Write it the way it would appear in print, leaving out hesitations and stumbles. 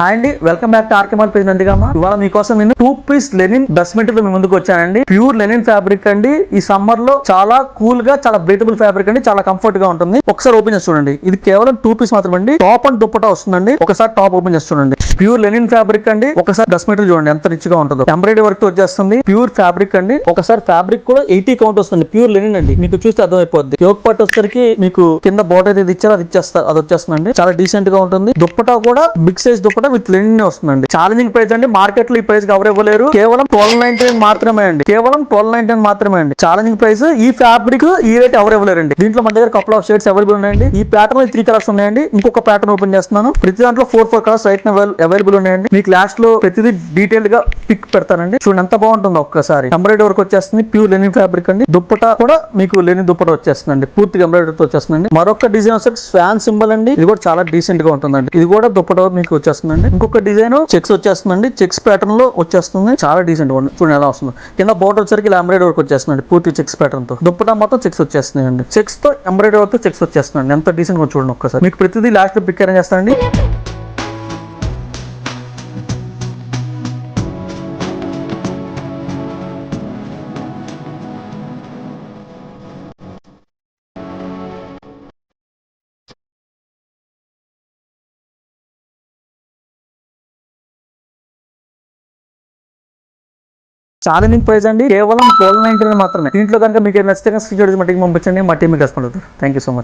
Hi అండి, welcome back to RK Mall page Nandigama. ఇవాళ మీకోసం నేను 2 పీస్ లెనిన్ డ్రెస్ మెటీరియల్ మీ ముందుకు వచ్చానండి. ప్యూర్ లెనిన్ ఫ్యాబ్రిక్ అండి. ఈ సమ్మర్ లో చాలా కూల్ గా, చాలా బ్రీతబుల్ ఫ్యాబ్రిక్ అండి. చాలా కంఫర్ట్ గా ఉంటుంది. ఒకసారి ఓపెన్ చేసి చూడండి. ఇది కేవలం 2 పీస్ మాత్రమే అండి. టాప్ అండ్ దుప్పటా వస్తుందండి. ఒకసారి టాప్ ఓపెన్ చేసి చూడండి. ప్యూర్ లెనిన్ ఫ్యాబ్రిక్ అండి. ఒకసారి డ్రెస్ మెటీరియల్ చూడండి ఎంత రిచ్ గా ఉంటుందో. ఎంబ్రాయిడరీ వర్క్ తో వచ్చేస్తుంది. ప్యూర్ ఫ్యాబ్రిక్ అండి. ఒకసారి ఫ్యాబ్రిక్ కూడా 80 కౌంట్ వస్తుంది. ప్యూర్ లెనిన్ అండి. మీకు చూస్తే అర్థమైపోద్ది. యోక్ పార్ట్ వచ్చేసరికి మీకు కింద బోర్డర్ ఏది ఇచ్చారో అది ఇచ్చేస్తారు. అది వచ్చేస్తుందండి. చాలా డీసెంట్ గా ఉంటుంది. దుప్పటా కూడా big size dupatta with linen వస్తుందండి. ఛాలెంజింగ్ ప్రైస్ అండి. మార్కెట్ లో ఈ ప్రైస్ ఎవరు ఇవ్వలేరు. కేవలం 1299 మాత్రమే అండి. కేవలం 1299 మాత్రమే అండి. Challenging price. ఈ ఫ్యాబ్రిక్ ఈ రేట్ ఎవరు ఇవ్వలేరండి. దీంట్లో మన దగ్గర కపుల్ ఆఫ్ షేడ్స్ అవైలబుల్ ఉన్నాయండి. ఈ ప్యాటర్న్ లో 3 కలర్స్ ఉన్నాయండి. ఇంకొక ప్యాటర్న్ ఓపెన్ చేస్తున్నాను. ప్రతి దాంట్లో 4 కలర్స్ రైట్ అవైలబుల్ ఉన్నాయండి. మీకు లాస్ట్ లో ప్రతిదీ డీటెయిల్ గా పిక్ పెడతానండి. చూడండి ఎంత బాగుంటుందో ఒక్కసారి. ఎంబ్రాయిడరీ వర్క్ వచ్చేస్తుంది. ప్యూర్ లెనిన్ ఫ్యాబ్రిక్ అండి. దుప్పటా కూడా మీకు లెనిన్ దుప్పటా వచ్చేస్తుందండి. పూర్తిగా ఎంబ్రాయిడరీ వచ్చేస్తుందండి. మరొక డిజైన్ వచ్చేసి ఫ్యాన్ సింబల్ అండి. ఇది కూడా చాలా డీసెంట్ గా ఉంటుందండి. ఇది కూడా దుప్పటా మీకు వచ్చేస్తుందండి. ఇంకొక డిజైన్ చెక్స్ వచ్చేస్తుందండి. చెక్స్ ప్యాటర్న్ లో వచ్చేస్తుంది. చాలా డీసెంట్ గా చూడండి ఎలా వస్తుంది. కింద బోర్డర్ వచ్చరికి ఇలా ఎంబ్రాయిడరీ వర్క్ వచ్చేస్తుందండి. పూర్తి చెక్స్ ప్యాటర్న్ తో. దుప్పటా మొత్తం చెక్స్ వచ్చేస్తున్నాయండి. చెక్స్ తో ఎంబ్రాయిడరీ వర్క్ చెక్స్ వచ్చేస్తున్నాయండి. ఎంత డీసెంట్ గా చూడండి ఒక్కసారి. మీకు ప్రతిదీ లాస్ట్ లో పిక్ అరేంజ్ చేస్తానండి. ఛాలెంజింగ్ ప్రైస్ అండి. కేవలం 1299 మాత్రమే. దీంట్లో కనుక మీకు నచ్చితే స్క్రీన్ షాట్ మట్టికి పంపించండి. మా టీం మీకు రెస్పాండ్ అవుతారు. Thank you so much.